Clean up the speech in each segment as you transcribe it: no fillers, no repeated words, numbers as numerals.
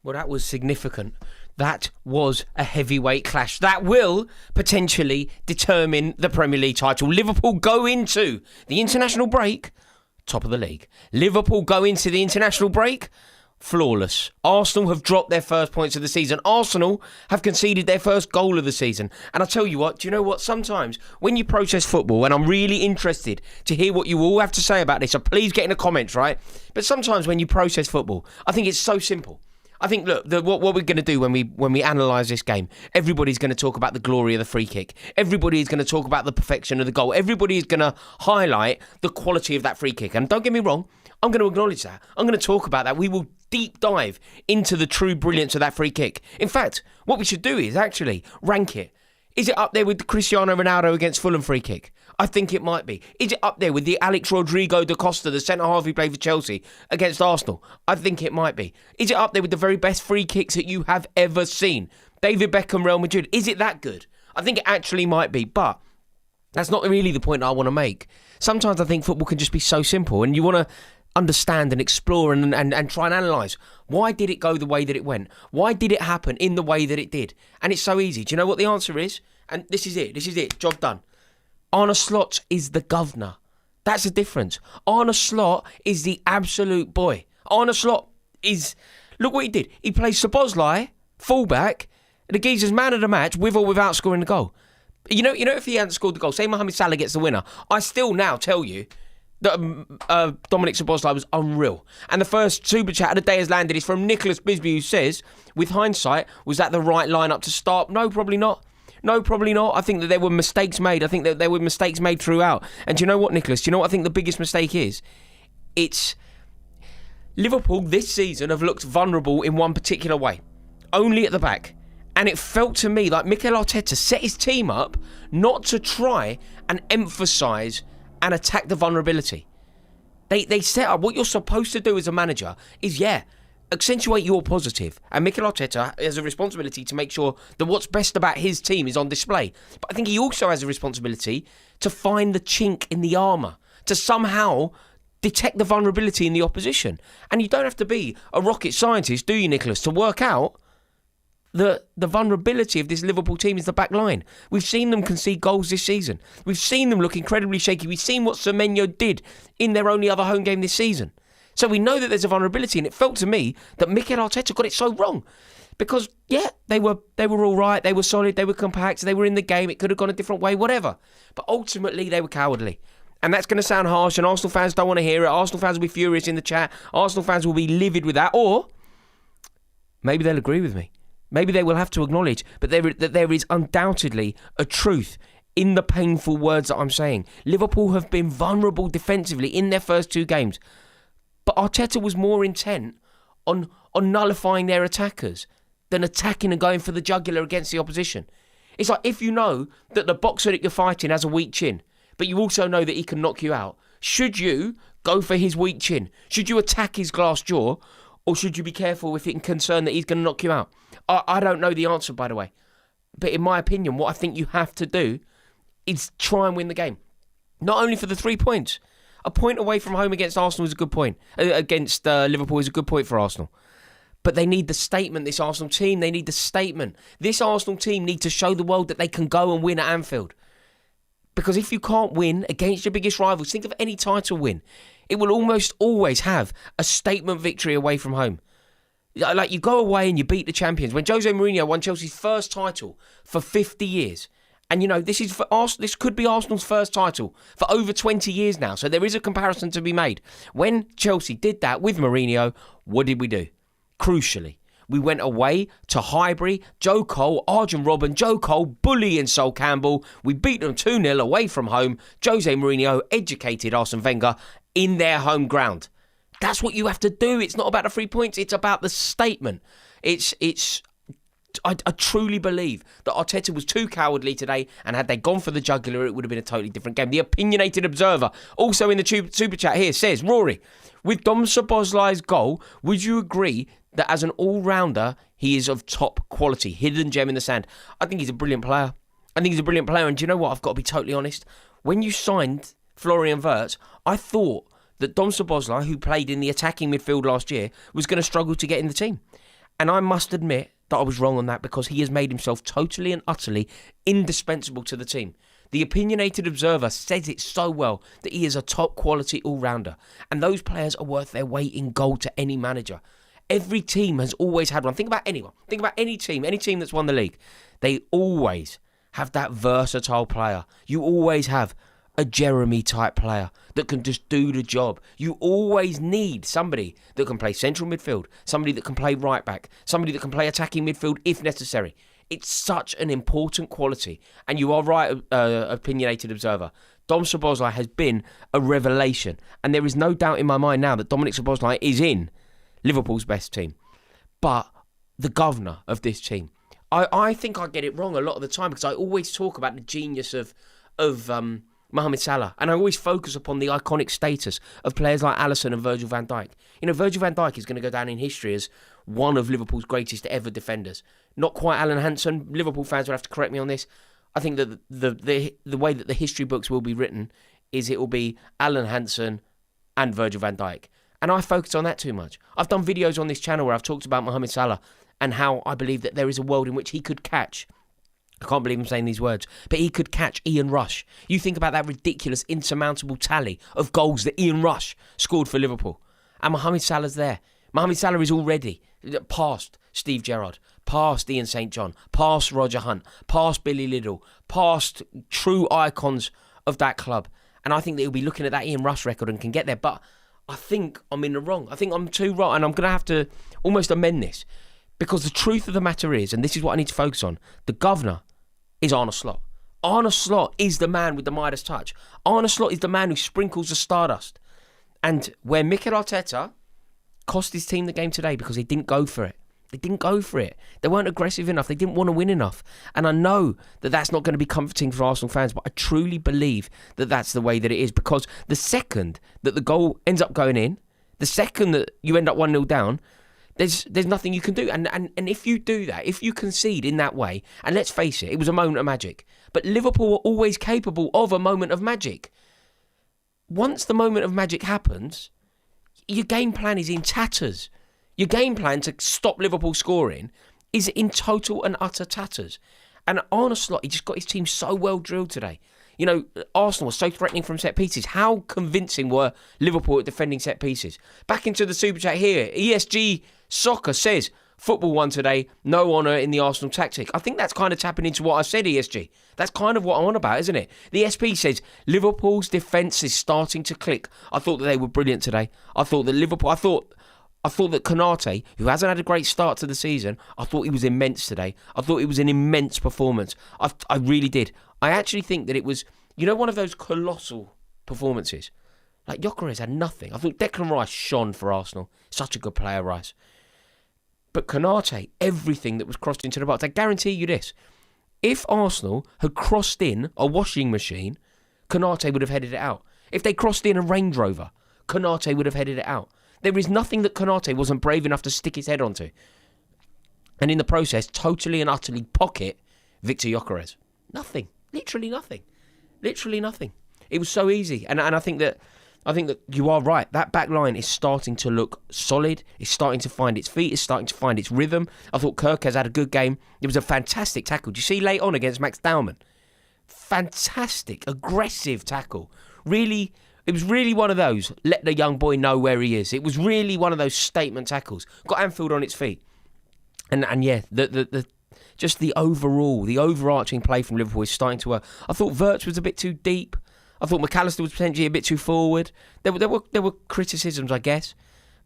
Well, that was significant. That was a heavyweight clash. That will potentially determine the Premier League title. Liverpool go into the international break top of the league. Liverpool go into the international break flawless. Arsenal have dropped their first points of the season. Arsenal have conceded their first goal of the season. And I tell you what, do you know what? Sometimes when you process football, and I'm really interested to hear what you all have to say about this, so please get in the comments, right? But sometimes when you process football, I think it's so simple. I think, look, what we're going to do when we analyse this game, everybody's going to talk about the glory of the free kick. Everybody is going to talk about the perfection of the goal. Everybody is going to highlight the quality of that free kick. And don't get me wrong, I'm going to acknowledge that. I'm going to talk about that. We will deep dive into the true brilliance of that free kick. In fact, what we should do is actually rank it. Is it up there with the Cristiano Ronaldo against Fulham free kick? I think it might be. Is it up there with the Alex Rodrigo da Costa, the centre-half who played for Chelsea, against Arsenal? I think it might be. Is it up there with the very best free kicks that you have ever seen? David Beckham, Real Madrid. Is it that good? I think it actually might be, but that's not really the point I want to make. Sometimes I think football can just be so simple, and you want to understand and explore and try and analyse. Why did it go the way that it went? Why did it happen in the way that it did? And it's so easy. Do you know what the answer is? And this is it. Job done. Arne Slot is the governor. That's the difference. Arne Slot is the absolute boy. Arne Slot is... Look what he did. He plays Szoboszlai, fullback, the geezer's man of the match, with or without scoring the goal. You know, if he hadn't scored the goal, say Mohamed Salah gets the winner, I still now tell you that Dominik Szoboszlai was unreal. And the first super chat of the day has landed is from Nicholas Bisbee, who says, with hindsight, was that the right lineup to start? No, probably not. No, probably not. I think that there were mistakes made. I think that there were mistakes made throughout. And do you know what, Nicholas? Do you know what I think the biggest mistake is? It's Liverpool this season have looked vulnerable in one particular way. Only at the back. And it felt to me like Mikel Arteta set his team up not to try and emphasise and attack the vulnerability. They set up what you're supposed to do as a manager is, accentuate your positive. And Mikel Arteta has a responsibility to make sure that what's best about his team is on display. But I think he also has a responsibility to find the chink in the armour, to somehow detect the vulnerability in the opposition. And you don't have to be a rocket scientist, do you, Nicholas, to work out the vulnerability of this Liverpool team is the back line. We've seen them concede goals this season. We've seen them look incredibly shaky. We've seen what Semenyo did in their only other home game this season. So we know that there's a vulnerability, and it felt to me that Mikel Arteta got it so wrong. Because, they were all right, they were solid, they were compact, they were in the game, it could have gone a different way, whatever. But ultimately, they were cowardly. And that's going to sound harsh, and Arsenal fans don't want to hear it. Arsenal fans will be furious in the chat. Arsenal fans will be livid with that. Or maybe they'll agree with me. Maybe they will have to acknowledge that there is undoubtedly a truth in the painful words that I'm saying. Liverpool have been vulnerable defensively in their first two games. But Arteta was more intent on nullifying their attackers than attacking and going for the jugular against the opposition. It's like if you know that the boxer that you're fighting has a weak chin, but you also know that he can knock you out, should you go for his weak chin? Should you attack his glass jaw? Or should you be careful if it's concerned that he's going to knock you out? I don't know the answer, by the way. But in my opinion, what I think you have to do is try and win the game. Not only for the 3 points. A point away from home against Arsenal is a good point. Against Liverpool is a good point for Arsenal. But they need the statement, this Arsenal team. They need the statement. This Arsenal team need to show the world that they can go and win at Anfield. Because if you can't win against your biggest rivals, think of any title win. It will almost always have a statement victory away from home. Like you go away and you beat the champions. When Jose Mourinho won Chelsea's first title for 50 years. And, this could be Arsenal's first title for over 20 years now. So there is a comparison to be made. When Chelsea did that with Mourinho, what did we do? Crucially, we went away to Highbury, Joe Cole, Arjen Robben, Joe Cole, Bully and Sol Campbell. We beat them 2-0 away from home. Jose Mourinho educated Arsene Wenger in their home ground. That's what you have to do. It's not about the 3 points. It's about the statement. I truly believe that Arteta was too cowardly today, and had they gone for the jugular, it would have been a totally different game. The Opinionated Observer, also in the super chat here, says, Rory, with Dom Szoboszlai's goal, would you agree that as an all-rounder, he is of top quality, hidden gem in the sand? I think he's a brilliant player. And do you know what? I've got to be totally honest. When you signed Florian Wirtz, I thought that Dom Szoboszlai, who played in the attacking midfield last year, was going to struggle to get in the team. And I must admit that I was wrong on that because he has made himself totally and utterly indispensable to the team. The opinionated observer says it so well that he is a top quality all-rounder. And those players are worth their weight in gold to any manager. Every team has always had one. Think about anyone. Think about any team that's won the league. They always have that versatile player. You always have a Jeremy-type player that can just do the job. You always need somebody that can play central midfield, somebody that can play right-back, somebody that can play attacking midfield if necessary. It's such an important quality. And you are right, opinionated observer. Dom Szoboszlai has been a revelation. And there is no doubt in my mind now that Dominik Szoboszlai is in Liverpool's best team. But the governor of this team, I think I get it wrong a lot of the time because I always talk about the genius of Mohamed Salah, and I always focus upon the iconic status of players like Alisson and Virgil van Dijk. You know, Virgil van Dijk is going to go down in history as one of Liverpool's greatest ever defenders. Not quite Alan Hansen. Liverpool fans will have to correct me on this. I think that the way that the history books will be written is it will be Alan Hansen and Virgil van Dijk. And I focus on that too much. I've done videos on this channel where I've talked about Mohamed Salah and how I believe that there is a world in which he could catch, I can't believe I'm saying these words, but he could catch Ian Rush. You think about that ridiculous, insurmountable tally of goals that Ian Rush scored for Liverpool. And Mohamed Salah's there. Mohamed Salah is already past Steve Gerrard, past Ian St. John, past Roger Hunt, past Billy Liddell, past true icons of that club. And I think that he'll be looking at that Ian Rush record and can get there. But I think I'm in the wrong. I think I'm too right. And I'm going to have to almost amend this. Because the truth of the matter is, and this is what I need to focus on, the governor is Arne Slot. Arne Slot is the man with the Midas touch. Arne Slot is the man who sprinkles the stardust. And where Mikel Arteta cost his team the game today because they didn't go for it. They didn't go for it. They weren't aggressive enough. They didn't want to win enough. And I know that that's not going to be comforting for Arsenal fans, but I truly believe that that's the way that it is. Because the second that the goal ends up going in, the second that you end up 1-0 down, there's nothing you can do. And if you do that, if you concede in that way, and let's face it was a moment of magic. But Liverpool were always capable of a moment of magic. Once the moment of magic happens, your game plan is in tatters. Your game plan to stop Liverpool scoring is in total and utter tatters. And Arne Slot, he just got his team so well drilled today. You know, Arsenal was so threatening from set pieces. How convincing were Liverpool at defending set pieces? Back into the super chat here. ESG Soccer says, football won today, no honour in the Arsenal tactic. I think that's kind of tapping into what I said, ESG. That's kind of what I'm on about, isn't it? The SP says, Liverpool's defence is starting to click. I thought that they were brilliant today. I thought that Konate, who hasn't had a great start to the season, I thought he was immense today. I thought it was an immense performance. I really did. I actually think that it was, one of those colossal performances. Like, Gyökeres had nothing. I thought Declan Rice shone for Arsenal. Such a good player, Rice. But Konate, everything that was crossed into the box. I guarantee you this. If Arsenal had crossed in a washing machine, Konate would have headed it out. If they crossed in a Range Rover, Konate would have headed it out. There is nothing that Konate wasn't brave enough to stick his head onto. And in the process, totally and utterly pocket Victor Gyökeres. Nothing. Literally nothing. Literally nothing. It was so easy. And I think that you are right. That back line is starting to look solid. It's starting to find its feet. It's starting to find its rhythm. I thought Kirk has had a good game. It was a fantastic tackle. Did you see late on against Max Dowman? Fantastic, aggressive tackle. Really, it was really one of those, let the young boy know where he is. It was really one of those statement tackles. Got Anfield on its feet. And yeah, just the overarching play from Liverpool is starting to work. I thought Wirtz was a bit too deep. I thought McAllister was potentially a bit too forward. There were criticisms, I guess.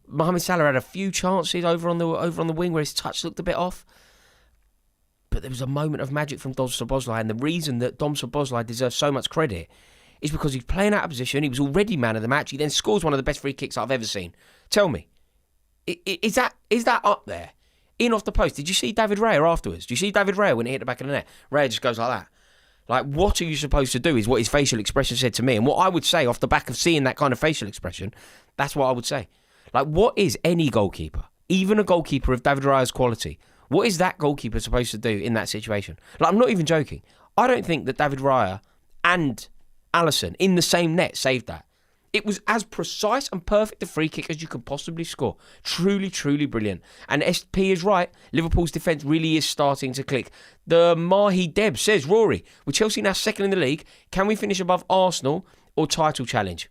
Mohamed Salah had a few chances over on the wing where his touch looked a bit off. But there was a moment of magic from Dom Szoboszlai, and the reason that Dom Szoboszlai deserves so much credit is because he's playing out of position. He was already man of the match. He then scores one of the best free kicks I've ever seen. Tell me, is that up there? In off the post. Did you see David Raya afterwards? Did you see David Raya when he hit the back of the net? Raya just goes like that. Like, what are you supposed to do is what his facial expression said to me. And what I would say off the back of seeing that kind of facial expression, that's what I would say. Like, what is any goalkeeper, even a goalkeeper of David Raya's quality, what is that goalkeeper supposed to do in that situation? Like, I'm not even joking. I don't think that David Raya and Alisson in the same net saved that. It was as precise and perfect a free kick as you could possibly score. Truly, truly brilliant. And SP is right. Liverpool's defence really is starting to click. The Mahi Deb says, Rory, with Chelsea now second in the league, can we finish above Arsenal or title challenge?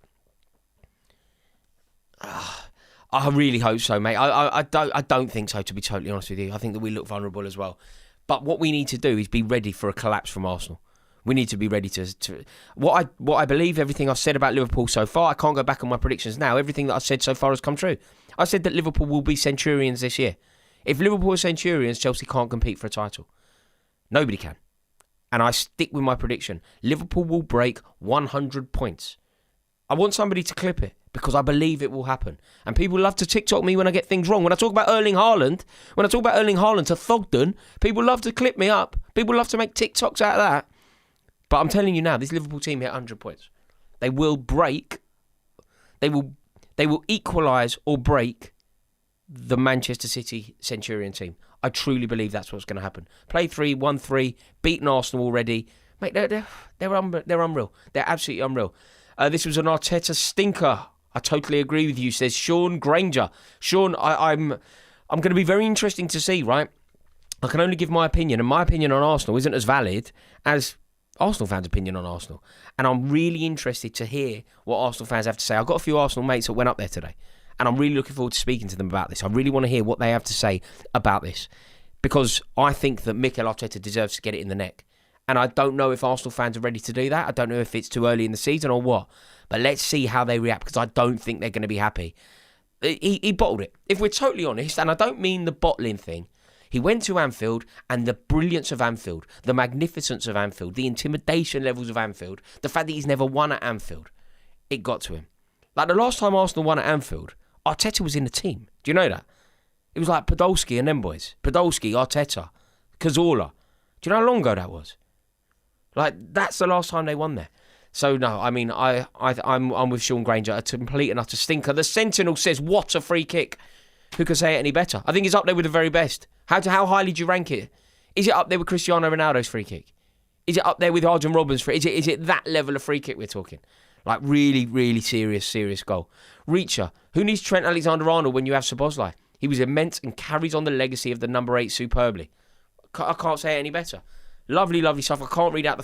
I really hope so, mate. I don't think so, to be totally honest with you. I think that we look vulnerable as well. But what we need to do is be ready for a collapse from Arsenal. We need to be ready to what I believe, everything I've said about Liverpool so far. I can't go back on my predictions now. Everything that I've said so far has come true. I said that Liverpool will be Centurions this year. If Liverpool are Centurions, Chelsea can't compete for a title. Nobody can. And I stick with my prediction. Liverpool will break 100 points. I want somebody to clip it because I believe it will happen. And people love to TikTok me when I get things wrong. When I talk about Erling Haaland to Thogden, people love to clip me up. People love to make TikToks out of that. But I'm telling you now, this Liverpool team hit 100 points. They will equalise or break the Manchester City Centurion team. I truly believe that's what's going to happen. Play 3, 1-3, beaten Arsenal already. Mate, they're unreal. They're absolutely unreal. This was an Arteta stinker. I totally agree with you, says Sean Granger. Sean, I'm going to be very interesting to see, right? I can only give my opinion, and my opinion on Arsenal isn't as valid as Arsenal fans' opinion on Arsenal. And I'm really interested to hear what Arsenal fans have to say. I've got a few Arsenal mates that went up there today, and I'm really looking forward to speaking to them about this. I really want to hear what they have to say about this, because I think that Mikel Arteta deserves to get it in the neck. And I don't know if Arsenal fans are ready to do that. I don't know if it's too early in the season or what. But let's see how they react, because I don't think they're going to be happy. He bottled it. If we're totally honest, and I don't mean the bottling thing, he went to Anfield, and the brilliance of Anfield, the magnificence of Anfield, the intimidation levels of Anfield, the fact that he's never won at Anfield, it got to him. Like the last time Arsenal won at Anfield, Arteta was in the team. Do you know that? It was like Podolski and them boys. Podolski, Arteta, Cazorla. Do you know how long ago that was? Like, that's the last time they won there. So, no, I mean, I'm with Sean Granger, a complete and utter stinker. The Sentinel says, what a free kick. Who could say it any better? I think it's up there with the very best. How highly do you rank it? Is it up there with Cristiano Ronaldo's free kick? Is it up there with Arjen Robben's free? Is it that level of free kick we're talking? Like really, really serious goal. Reacher, who needs Trent Alexander-Arnold when you have Szoboszlai? He was immense and carries on the legacy of the number 8 superbly. I can't say it any better. Lovely stuff. I can't read out the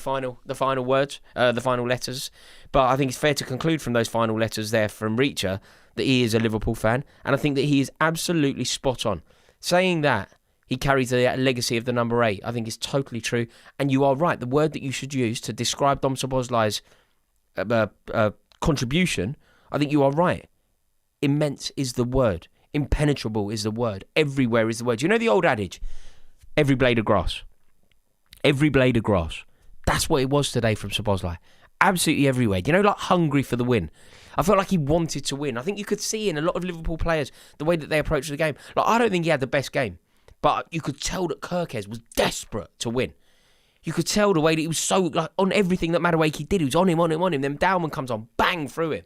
final words, the final letters, but I think it's fair to conclude from those final letters there from Reacher that he is a Liverpool fan, and I think that he is absolutely spot on. Saying that he carries the legacy of the number 8, I think is totally true, and you are right. The word that you should use to describe Dom Szoboszlai's contribution, I think you are right. Immense is the word. Impenetrable is the word. Everywhere is the word. You know the old adage, every blade of grass. Every blade of grass. That's what it was today from Szoboszlai. Absolutely everywhere. You know, like hungry for the win. I felt like he wanted to win. I think you could see in a lot of Liverpool players the way that they approached the game. Like, I don't think he had the best game, but you could tell that Kirkes was desperate to win. You could tell the way that he was so, like, on everything that Madueke did. He was on him. Then Dalman comes on, bang, through him.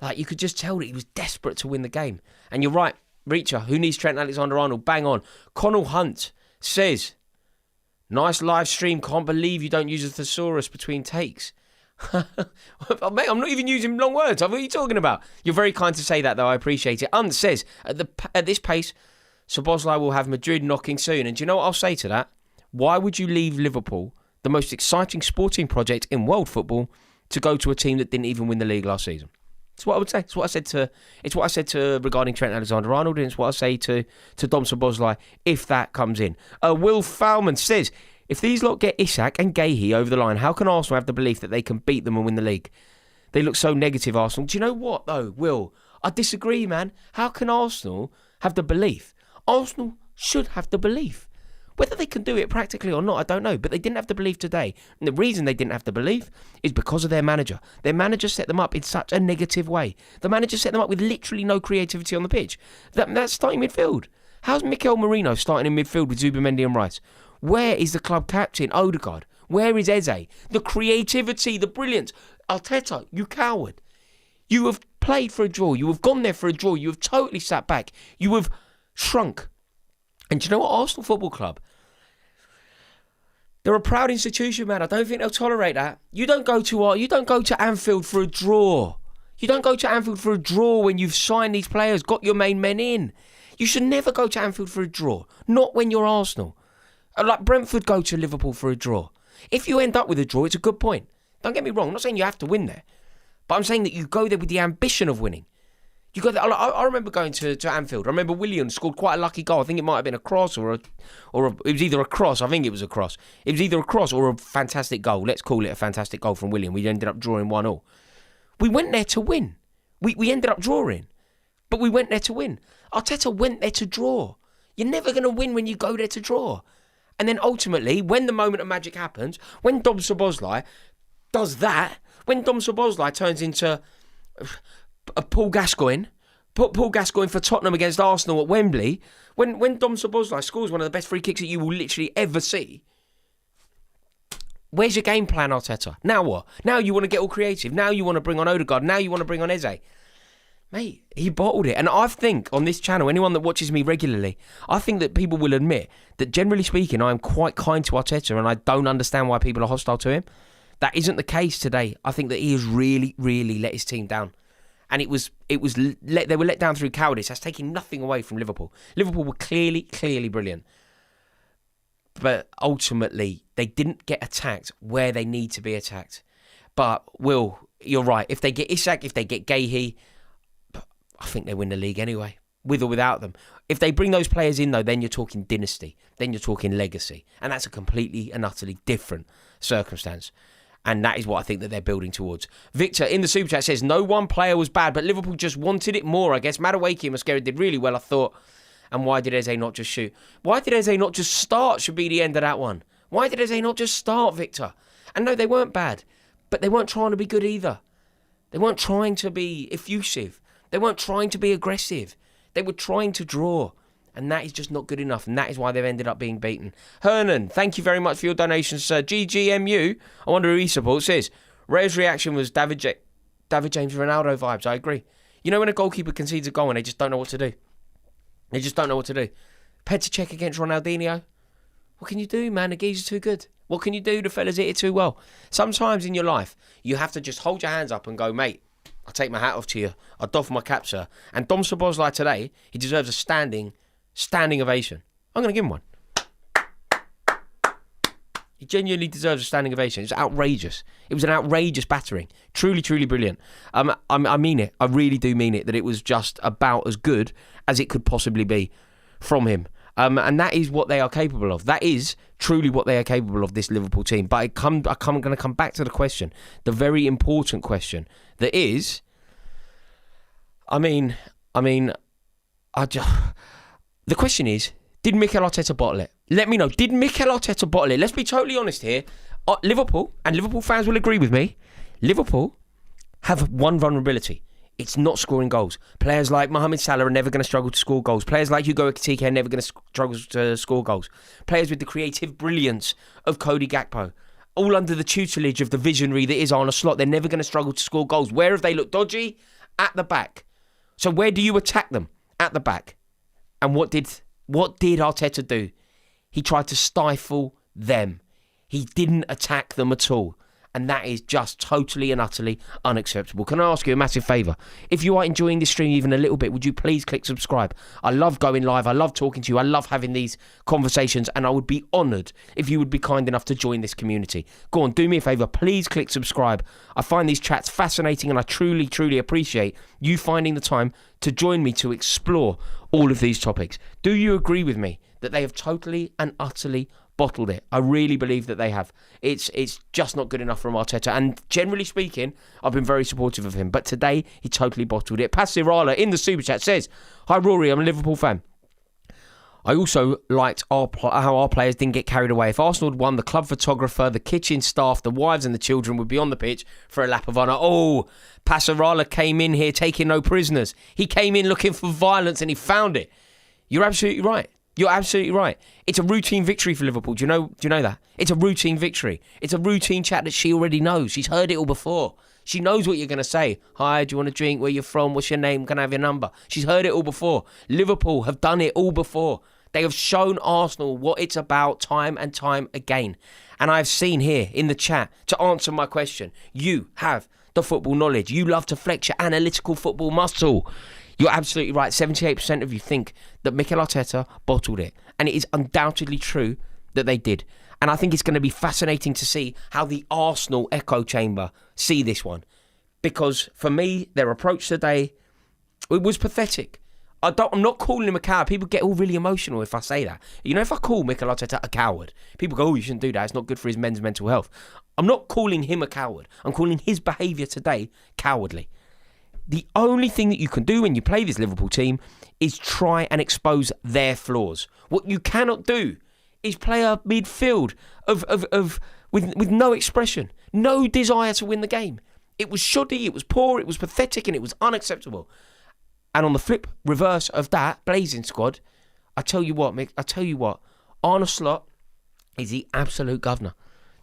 Like, you could just tell that he was desperate to win the game. And you're right, Reacher, who needs Trent Alexander-Arnold? Bang on. Connell Hunt says, nice live stream. Can't believe you don't use a thesaurus between takes. Mate, I'm not even using long words. What are you talking about? You're very kind to say that, though. I appreciate it. Unt says, at this pace, Szoboszlai will have Madrid knocking soon. And do you know what I'll say to that? Why would you leave Liverpool, the most exciting sporting project in world football, to go to a team that didn't even win the league last season? It's what I would say. It's what I said to regarding Trent Alexander-Arnold, and it's what I say to Dom Szoboszlai if that comes in. Will Falman says, if these lot get Isak and Gahey over the line, how can Arsenal have the belief that they can beat them and win the league? They look so negative, Arsenal. Do you know what, though, Will? I disagree, man. How can Arsenal have the belief? Arsenal should have the belief. Whether they can do it practically or not, I don't know. But they didn't have the belief today. And the reason they didn't have the belief is because of their manager. Their manager set them up in such a negative way. The manager set them up with literally no creativity on the pitch. That's starting midfield. How's Mikel Mourinho starting in midfield with Zubimendi and Rice? Where is the club captain, Odegaard? Where is Eze? The creativity, the brilliance. Arteta, you coward. You have played for a draw. You have gone there for a draw. You have totally sat back. You have shrunk. And do you know what? Arsenal Football Club, they're a proud institution, man. I don't think they'll tolerate that. You don't go to Anfield for a draw. You don't go to Anfield for a draw when you've signed these players, got your main men in. You should never go to Anfield for a draw. Not when you're Arsenal. Like Brentford go to Liverpool for a draw. If you end up with a draw, it's a good point. Don't get me wrong. I'm not saying you have to win there. But I'm saying that you go there with the ambition of winning. You go there. I remember going to Anfield. I remember Williams scored quite a lucky goal. I think it might have been a cross or it was either a cross. I think it was a cross. It was either a cross or a fantastic goal. Let's call it a fantastic goal from William. We ended up drawing 1-1. We went there to win. We ended up drawing. But we went there to win. Arteta went there to draw. You're never going to win when you go there to draw. And then ultimately, when the moment of magic happens, when Dom Szoboszlai does that, when Dom Szoboszlai turns into a Paul Gascoigne for Tottenham against Arsenal at Wembley, when Dom Szoboszlai scores one of the best free kicks that you will literally ever see, where's your game plan, Arteta? Now what? Now you want to get all creative. Now you want to bring on Odegaard. Now you want to bring on Eze. Mate, he bottled it. And I think on this channel, anyone that watches me regularly, I think that people will admit that generally speaking, I am quite kind to Arteta and I don't understand why people are hostile to him. That isn't the case today. I think that he has really, really let his team down. And they were let down through cowardice. That's taking nothing away from Liverpool. Liverpool were clearly brilliant. But ultimately, they didn't get attacked where they need to be attacked. But, Will, you're right. If they get Isak, if they get Gahey, I think they win the league anyway, with or without them. If they bring those players in, though, then you're talking dynasty. Then you're talking legacy. And that's a completely and utterly different circumstance. And that is what I think that they're building towards. Victor in the Super Chat says, no one player was bad, but Liverpool just wanted it more. I guess Madueke and Mosquera did really well, I thought. And why did Eze not just shoot? Why did Eze not just start should be the end of that one. Why did Eze not just start, Victor? And no, they weren't bad, but they weren't trying to be good either. They weren't trying to be effusive. They weren't trying to be aggressive. They were trying to draw. And that is just not good enough. And that is why they've ended up being beaten. Hernan, thank you very much for your donations, sir. GGMU, I wonder who he supports, says, Ray's reaction was David James Ronaldo vibes. I agree. You know when a goalkeeper concedes a goal and they just don't know what to do? They just don't know what to do. Petr Cech against Ronaldinho. What can you do, man? The geezer's too good. What can you do? The fella's hit it too well. Sometimes in your life, you have to just hold your hands up and go, mate, I take my hat off to you. I doff my cap, sir. And Dom Szoboszlai today, he deserves a standing ovation. I'm going to give him one. He genuinely deserves a standing ovation. It's outrageous. It was an outrageous battering. Truly, truly brilliant. I mean it. I really do mean it, that it was just about as good as it could possibly be from him. And that is what they are capable of. That is truly what they are capable of, this Liverpool team. But I'm going to come back to the question, the very important question that is, the question is, did Mikel Arteta bottle it? Let me know. Did Mikel Arteta bottle it? Let's be totally honest here. Liverpool, and Liverpool fans will agree with me, Liverpool have one vulnerability. It's not scoring goals. Players like Mohamed Salah are never going to struggle to score goals. Players like Hugo Ekitike are never going to struggle to score goals. Players with the creative brilliance of Cody Gakpo, all under the tutelage of the visionary that is Arne Slot, they're never going to struggle to score goals. Where have they looked dodgy? At the back. So where do you attack them? At the back. And what did Arteta do? He tried to stifle them. He didn't attack them at all. And that is just totally and utterly unacceptable. Can I ask you a massive favour? If you are enjoying this stream even a little bit, would you please click subscribe? I love going live. I love talking to you. I love having these conversations. And I would be honoured if you would be kind enough to join this community. Go on, do me a favour. Please click subscribe. I find these chats fascinating and I truly, truly appreciate you finding the time to join me to explore all of these topics. Do you agree with me that they have totally and utterly bottled it? I really believe that they have. It's just not good enough from Arteta. And generally speaking, I've been very supportive of him. But today, he totally bottled it. Pasirala in the Super Chat says, hi Rory, I'm a Liverpool fan. I also liked how our players didn't get carried away. If Arsenal had won, the club photographer, the kitchen staff, the wives and the children would be on the pitch for a lap of honour. Oh, Pasirala came in here taking no prisoners. He came in looking for violence and he found it. You're absolutely right. You're absolutely right. It's a routine victory for Liverpool. Do you know that? It's a routine victory. It's a routine chat that she already knows. She's heard it all before. She knows what you're going to say. Hi, do you want a drink? Where you from? What's your name? Can I have your number? She's heard it all before. Liverpool have done it all before. They have shown Arsenal what it's about time and time again. And I've seen here in the chat, to answer my question, you have the football knowledge. You love to flex your analytical football muscle. You're absolutely right. 78% of you think that Mikel Arteta bottled it. And it is undoubtedly true that they did. And I think it's going to be fascinating to see how the Arsenal echo chamber see this one. Because for me, their approach today, it was pathetic. I'm not calling him a coward. People get all really emotional if I say that. You know, if I call Mikel Arteta a coward, people go, oh, you shouldn't do that. It's not good for his men's mental health. I'm not calling him a coward. I'm calling his behaviour today cowardly. The only thing that you can do when you play this Liverpool team is try and expose their flaws. What you cannot do is play a midfield with no expression, no desire to win the game. It was shoddy, it was poor, it was pathetic, and it was unacceptable. And on the flip reverse of that, blazing squad, I tell you what, Mick, Arne Slot is the absolute governor.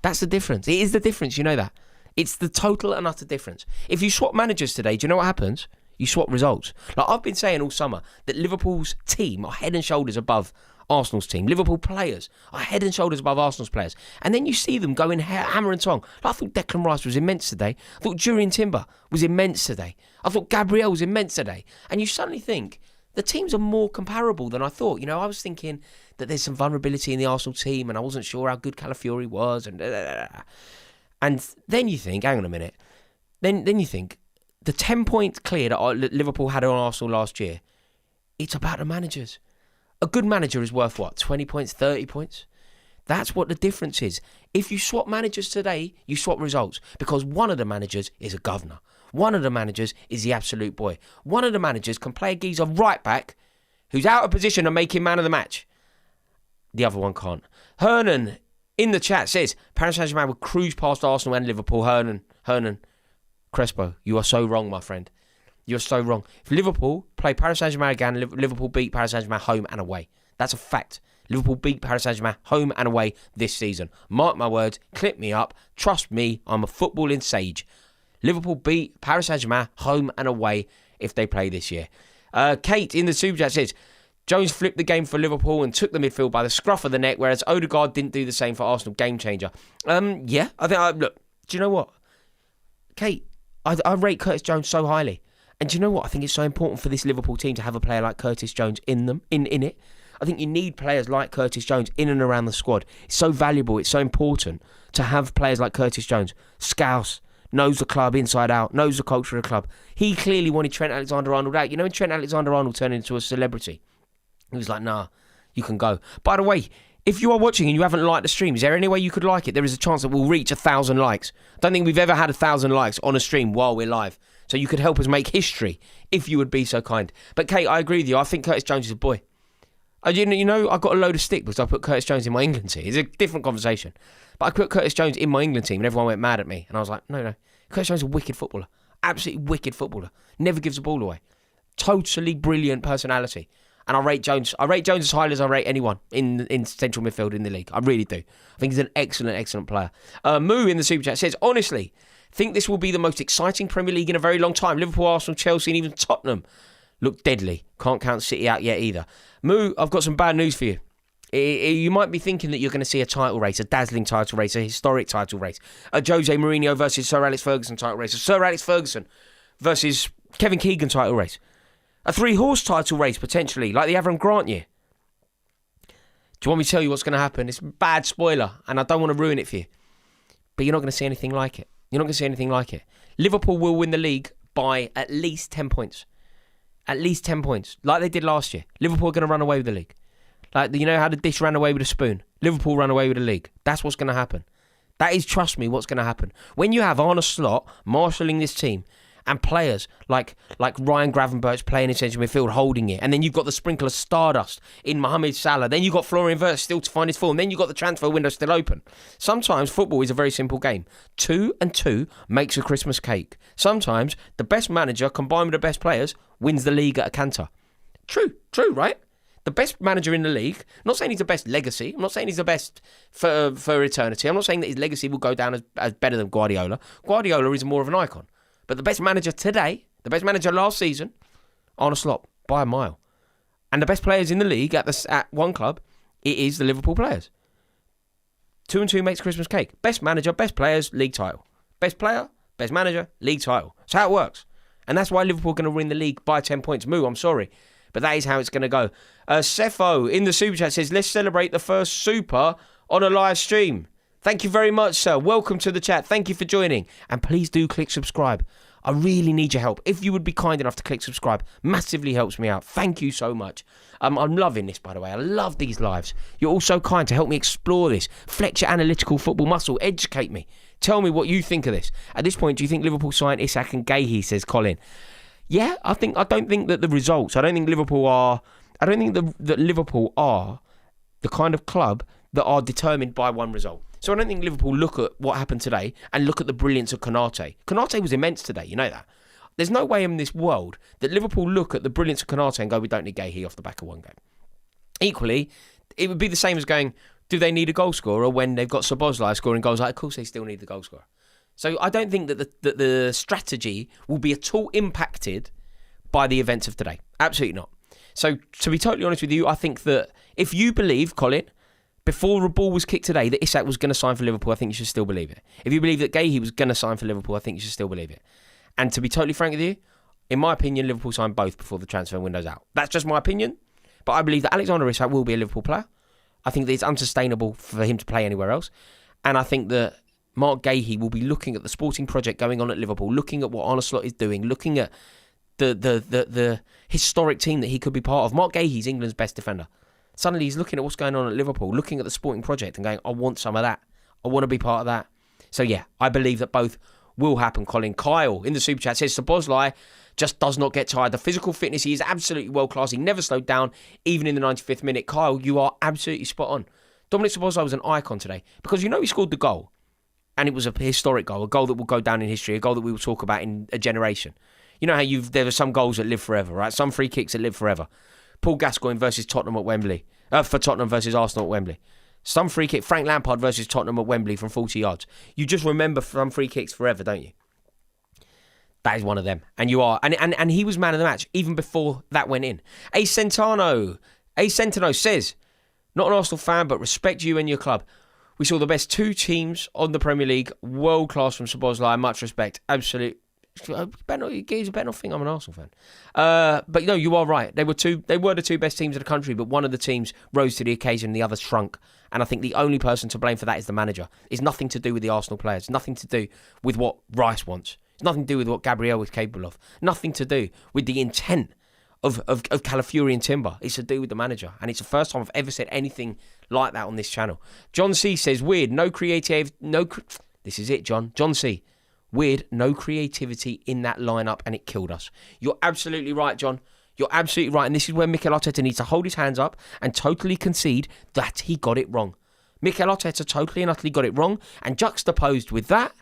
That's the difference. It is the difference, you know that. It's the total and utter difference. If you swap managers today, do you know what happens? You swap results. Like I've been saying all summer that Liverpool's team are head and shoulders above Arsenal's team. Liverpool players are head and shoulders above Arsenal's players. And then you see them going hammer and tong. Like I thought Declan Rice was immense today. I thought Jurriën Timber was immense today. I thought Gabriel was immense today. And you suddenly think the teams are more comparable than I thought. You know, I was thinking that there's some vulnerability in the Arsenal team and I wasn't sure how good Calafiori was. And then you think, hang on a minute. Then you think the 10-point clear that Liverpool had on Arsenal last year, it's about the managers. A good manager is worth what? 20 points, 30 points? That's what the difference is. If you swap managers today, you swap results. Because one of the managers is a governor. One of the managers is the absolute boy. One of the managers can play a geezer right back who's out of position and make him man of the match. The other one can't. Hernan in the chat says, Paris Saint-Germain will cruise past Arsenal and Liverpool. Hernan, Crespo, you are so wrong, my friend. You're so wrong. If Liverpool play Paris Saint-Germain again, Liverpool beat Paris Saint-Germain home and away. That's a fact. Liverpool beat Paris Saint-Germain home and away this season. Mark my words, clip me up. Trust me, I'm a footballing sage. Liverpool beat Paris Saint-Germain home and away if they play this year. Kate in the super chat says, Jones flipped the game for Liverpool and took the midfield by the scruff of the neck, whereas Odegaard didn't do the same for Arsenal. Game changer. Yeah, I think, look, do you know what? Kate, I rate Curtis Jones so highly. And do you know what? I think it's so important for this Liverpool team to have a player like Curtis Jones in it. I think you need players like Curtis Jones in and around the squad. It's so valuable. It's so important to have players like Curtis Jones. Scouse, knows the club inside out, knows the culture of the club. He clearly wanted Trent Alexander-Arnold out. You know when Trent Alexander-Arnold turned into a celebrity? He was like, nah, you can go. By the way, if you are watching and you haven't liked the stream, is there any way you could like it? There is a chance that we'll reach 1,000 likes. I don't think we've ever had 1,000 likes on a stream while we're live. So you could help us make history if you would be so kind. But Kate, I agree with you. I think Curtis Jones is a boy. You know, I got a load of stick because I put Curtis Jones in my England team. It's a different conversation. But I put Curtis Jones in my England team and everyone went mad at me. And I was like, no. Curtis Jones is a wicked footballer. Absolutely wicked footballer. Never gives the ball away. Totally brilliant personality. And I rate Jones as highly as I rate anyone in central midfield in the league. I really do. I think he's an excellent player. Moo in the super chat says, honestly, think this will be the most exciting Premier League in a very long time. Liverpool, Arsenal, Chelsea and even Tottenham look deadly. Can't count City out yet either. Moo, I've got some bad news for you. You might be thinking that you're going to see a title race, a dazzling title race, a historic title race. A Jose Mourinho versus Sir Alex Ferguson title race. A Sir Alex Ferguson versus Kevin Keegan title race. A 3-horse title race, potentially, like the Avram Grant year. Do you want me to tell you what's going to happen? It's a bad spoiler, and I don't want to ruin it for you. But you're not going to see anything like it. You're not going to see anything like it. Liverpool will win the league by at least 10 points. At least 10 points, like they did last year. Liverpool are going to run away with the league. Like, you know how the dish ran away with a spoon? Liverpool run away with the league. That's what's going to happen. That is, trust me, what's going to happen. When you have Arne Slot marshalling this team, and players like Ryan Gravenberch playing in central midfield, holding it. And then you've got the sprinkle of stardust in Mohamed Salah. Then you've got Florian Wirtz still to find his form. Then you've got the transfer window still open. Sometimes football is a very simple game. 2 and 2 makes a Christmas cake. Sometimes the best manager combined with the best players wins the league at a canter. True, right? The best manager in the league, I'm not saying he's the best legacy. I'm not saying he's the best for eternity. I'm not saying that his legacy will go down as better than Guardiola. Guardiola is more of an icon. But the best manager today, the best manager last season, Arne Slot, by a mile. And the best players in the league at one club, it is the Liverpool players. 2 and 2 makes Christmas cake. Best manager, best players, league title. Best player, Best manager, league title. That's how it works. And that's why Liverpool are going to win the league by 10 points. Moo, I'm sorry. But that is how it's going to go. Cepho in the Super Chat says, let's celebrate the first Super on a live stream. Thank you very much, sir. Welcome to the chat. Thank you for joining. And please do click subscribe. I really need your help. If you would be kind enough to click subscribe, massively helps me out. Thank you so much. I'm loving this, by the way. I love these lives. You're all so kind to help me explore this. Flex your analytical football muscle. Educate me. Tell me what you think of this. At this point, do you think Liverpool signed Isak and Guehi, says Colin? Yeah, I don't think that the results, I don't think Liverpool are the kind of club that are determined by one result. So I don't think Liverpool look at what happened today and look at the brilliance of Konate. Konate was immense today, you know that. There's no way in this world that Liverpool look at the brilliance of Konate and go, we don't need Guehi off the back of one game. Equally, it would be the same as going, do they need a goal scorer when they've got Szoboszlai scoring goals? Like, of course they still need the goal scorer. So I don't think that the strategy will be at all impacted by the events of today. Absolutely not. So to be totally honest with you, I think that if you believe, Colin, before the ball was kicked today, that Isak was going to sign for Liverpool, I think you should still believe it. If you believe that Guehi was going to sign for Liverpool, I think you should still believe it. And to be totally frank with you, in my opinion, Liverpool signed both before the transfer window's out. That's just my opinion. But I believe that Alexander Isak will be a Liverpool player. I think that it's unsustainable for him to play anywhere else. And I think that Mark Guehi will be looking at the sporting project going on at Liverpool, looking at what Arne Slot is doing, looking at the historic team that he could be part of. Mark Guehi's England's best defender. Suddenly he's looking at what's going on at Liverpool, looking at the sporting project and going, I want some of that. I want to be part of that. So yeah, I believe that both will happen, Colin. Kyle in the Super Chat says, Szoboszlai just does not get tired. The physical fitness, he is absolutely world class. He never slowed down, even in the 95th minute. Kyle, you are absolutely spot on. Dominik Szoboszlai was an icon today because you know he scored the goal and it was a historic goal, a goal that will go down in history, a goal that we will talk about in a generation. You know how there are some goals that live forever, right? Some free kicks that live forever. Paul Gascoigne versus Tottenham at Wembley. For Tottenham versus Arsenal at Wembley. Some free kick, Frank Lampard versus Tottenham at Wembley from 40 yards. You just remember some free kicks forever, don't you? That is one of them. And you are. And he was man of the match even before that went in. A Centeno says, not an Arsenal fan, but respect you and your club. We saw the best two teams on the Premier League. World class from Szoboszlai. Much respect. Absolute. You better not think I'm an Arsenal fan. But no, you are right. They were the two best teams in the country, but one of the teams rose to the occasion and the other shrunk. And I think the only person to blame for that is the manager. It's nothing to do with the Arsenal players. It's nothing to do with what Rice wants. It's nothing to do with what Gabriel is capable of. Nothing to do with the intent of Calafiori and Timber. It's to do with the manager. And it's the first time I've ever said anything like that on this channel. John C says, weird, this is it, John. John C. Weird, no creativity in that lineup, and it killed us. You're absolutely right, John. You're absolutely right. And this is where Mikel Arteta needs to hold his hands up and totally concede that he got it wrong. Mikel Arteta totally and utterly got it wrong. And juxtaposed with that,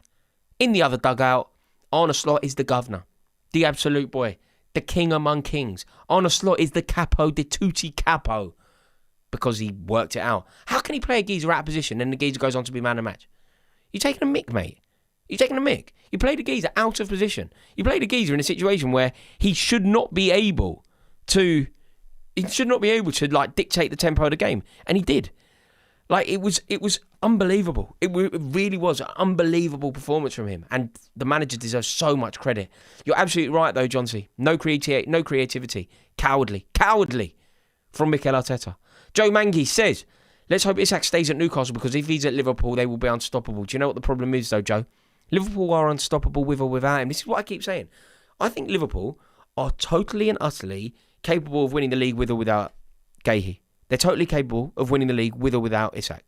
in the other dugout, Arne Slot is the governor. The absolute boy. The king among kings. Arne Slot is the capo de tutti capo. Because he worked it out. How can he play a geezer out of position and the geezer goes on to be man of the match? You're taking a mick, mate. You're taking a mick. You played a geezer out of position. You played a geezer in a situation where he should not be able to like dictate the tempo of the game, and he did. Like it was unbelievable. It really was an unbelievable performance from him, and the manager deserves so much credit. You're absolutely right though, John C. No creativity. Cowardly from Mikel Arteta. Joe Mangi says, let's hope Isak stays at Newcastle because if he's at Liverpool, they will be unstoppable. Do you know what the problem is though, Joe? Liverpool are unstoppable with or without him. This is what I keep saying. I think Liverpool are totally and utterly capable of winning the league with or without Guehi. They're totally capable of winning the league with or without Isak.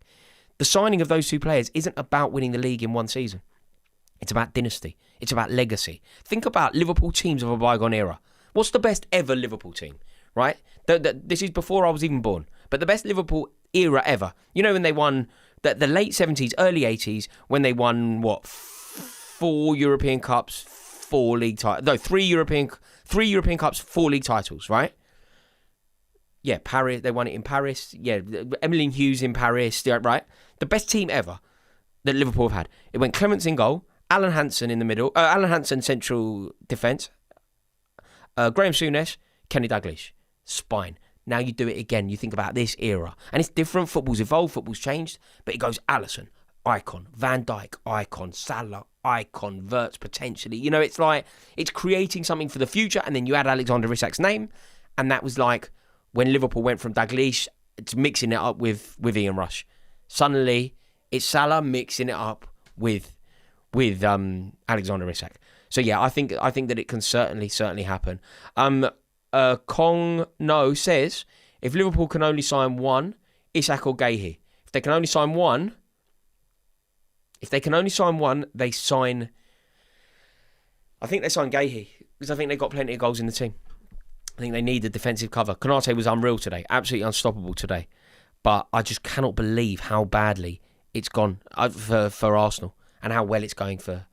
The signing of those two players isn't about winning the league in one season. It's about dynasty. It's about legacy. Think about Liverpool teams of a bygone era. What's the best ever Liverpool team, right? This is before I was even born. But the best Liverpool era ever. You know when they won the late 70s, early 80s, when they won, 4 European Cups, 4 league titles. No, 3 European Cups, 4 league titles, right? Yeah, Paris. They won it in Paris. Yeah, Emmeline Hughes in Paris, right? The best team ever that Liverpool have had. It went Clements in goal, Alan Hansen in the middle, Alan Hansen central defence, Graham Souness, Kenny Dalglish, spine. Now you do it again. You think about this era. And it's different. Football's evolved. Football's changed. But it goes Alisson, icon. Van Dijk, icon. Salah, icon, Verts potentially. You know, it's like, it's creating something for the future. And then you add Alexander Isak's name. And that was like when Liverpool went from Dalglish to mixing it up with Ian Rush. Suddenly, it's Salah mixing it up with Alexander Isak. So yeah, I think that it can certainly happen. Kong No says, if Liverpool can only sign one, Isak or Guehi. If they can only sign one, they sign. I think they sign Guehi because I think they've got plenty of goals in the team. I think they need the defensive cover. Konate was unreal today, absolutely unstoppable today. But I just cannot believe how badly it's gone for Arsenal and how well it's going for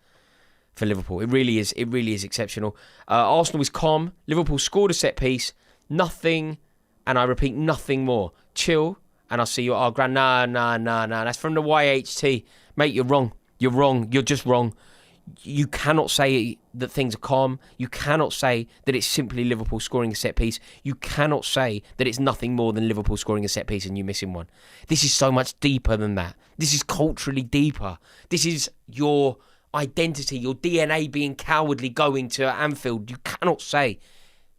Liverpool. It really is exceptional. Arsenal is calm. Liverpool scored a set piece. Nothing, and I repeat, nothing more. Chill, and I'll see you at our grand. Nah. That's from the YHT. Mate, you're wrong. You're just wrong. You cannot say that things are calm. You cannot say that it's simply Liverpool scoring a set piece. You cannot say that it's nothing more than Liverpool scoring a set piece and you missing one. This is so much deeper than that. This is culturally deeper. This is your identity, your DNA being cowardly going to Anfield. You cannot say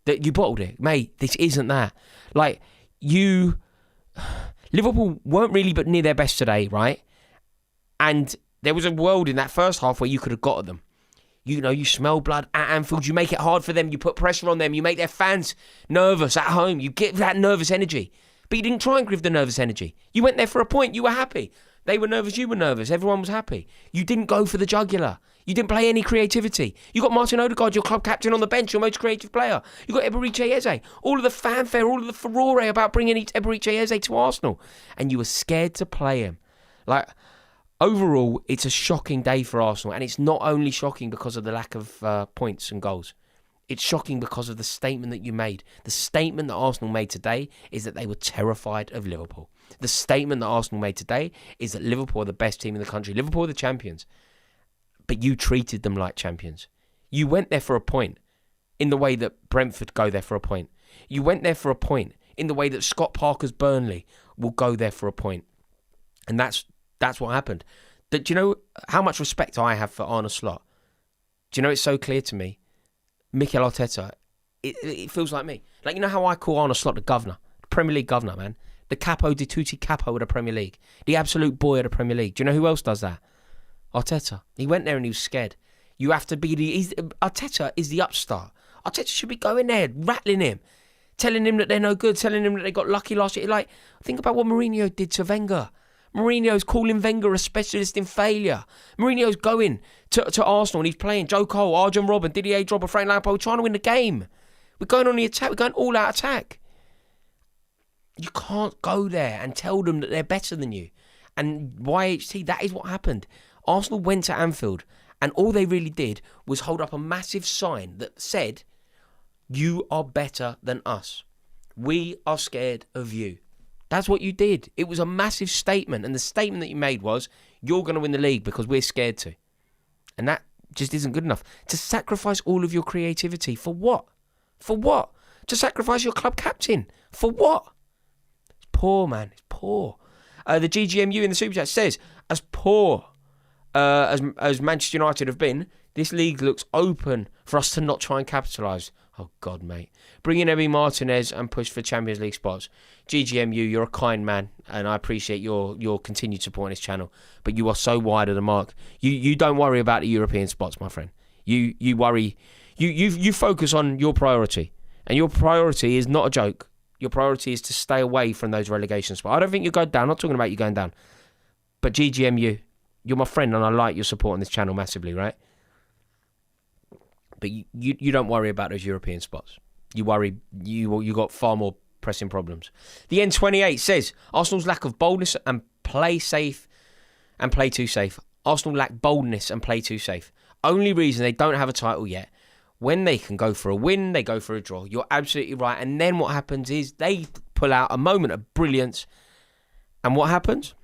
that you bottled it. Mate, this isn't that. Like, Liverpool weren't really but near their best today, right? And there was a world in that first half where you could have got at them. You know, you smell blood at Anfield. You make it hard for them. You put pressure on them. You make their fans nervous at home. You get that nervous energy. But you didn't try and give the nervous energy. You went there for a point. You were happy. They were nervous. You were nervous. Everyone was happy. You didn't go for the jugular. You didn't play any creativity. You got Martin Odegaard, your club captain, on the bench, your most creative player. You got Eberechi Eze. All of the fanfare, all of the furore about bringing Eberechi Eze to Arsenal. And you were scared to play him. Like, overall, it's a shocking day for Arsenal, and it's not only shocking because of the lack of points and goals. It's shocking because of the statement that you made. The statement that Arsenal made today is that they were terrified of Liverpool. The statement that Arsenal made today is that Liverpool are the best team in the country. Liverpool are the champions. But you treated them like champions. You went there for a point in the way that Brentford go there for a point. You went there for a point in the way that Scott Parker's Burnley will go there for a point. And that's what happened. Do you know how much respect I have for Arne Slot? Do you know it's so clear to me? Mikel Arteta, it feels like me. Like, you know how I call Arne Slot the governor? The Premier League governor, man. The capo di tutti capo of the Premier League. The absolute boy of the Premier League. Do you know who else does that? Arteta. He went there and he was scared. You have to be Arteta is the upstart. Arteta should be going there, rattling him, telling him that they're no good, telling him that they got lucky last year. Like, think about what Mourinho did to Wenger. Mourinho's calling Wenger a specialist in failure. Mourinho's going to Arsenal and he's playing Joe Cole, Arjen Robben, Didier Drogba, Frank Lampard, trying to win the game. We're going on the attack. We're going all out attack. You can't go there and tell them that they're better than you. And YHT, that is what happened. Arsenal went to Anfield and all they really did was hold up a massive sign that said, you are better than us. We are scared of you. That's what you did. It was a massive statement. And the statement that you made was, you're going to win the league because we're scared to. And that just isn't good enough. To sacrifice all of your creativity. For what? For what? To sacrifice your club captain. For what? It's poor, man. It's poor. The GGMU in the Super Chat says, as poor as Manchester United have been, this league looks open for us to not try and capitalise. Oh, God, mate. Bring in Emi Martinez and push for Champions League spots. GGMU, you're a kind man, and I appreciate your continued support on this channel. But you are so wide of the mark. You don't worry about the European spots, my friend. You worry. You focus on your priority. And your priority is not a joke. Your priority is to stay away from those relegation spots. I don't think you're going down. I'm not talking about you going down. But GGMU, you're my friend, and I like your support on this channel massively, right? But you don't worry about those European spots. You worry, you got far more pressing problems. The N28 says, Arsenal's lack of boldness and play safe and play too safe. Arsenal lack boldness and play too safe. Only reason they don't have a title yet. When they can go for a win, they go for a draw. You're absolutely right. And then what happens is they pull out a moment of brilliance. And what happens?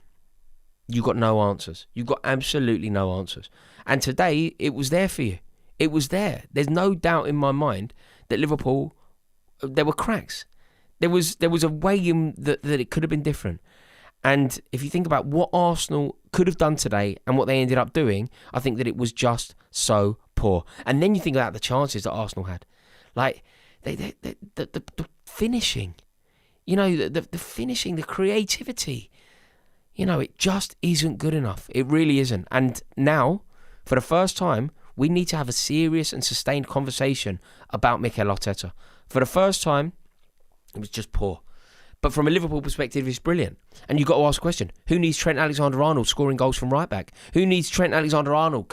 You got no answers. You got absolutely no answers. And today, it was there for you. It was there. There's no doubt in my mind that Liverpool, there were cracks. There was a way in that it could have been different. And if you think about what Arsenal could have done today and what they ended up doing, I think that it was just so poor. And then you think about the chances that Arsenal had. Like, the finishing, the finishing, the creativity, it just isn't good enough. It really isn't. And now, for the first time, we need to have a serious and sustained conversation about Mikel Arteta. For the first time, it was just poor. But from a Liverpool perspective, it's brilliant. And you've got to ask a question. Who needs Trent Alexander-Arnold scoring goals from right back? Who needs Trent Alexander-Arnold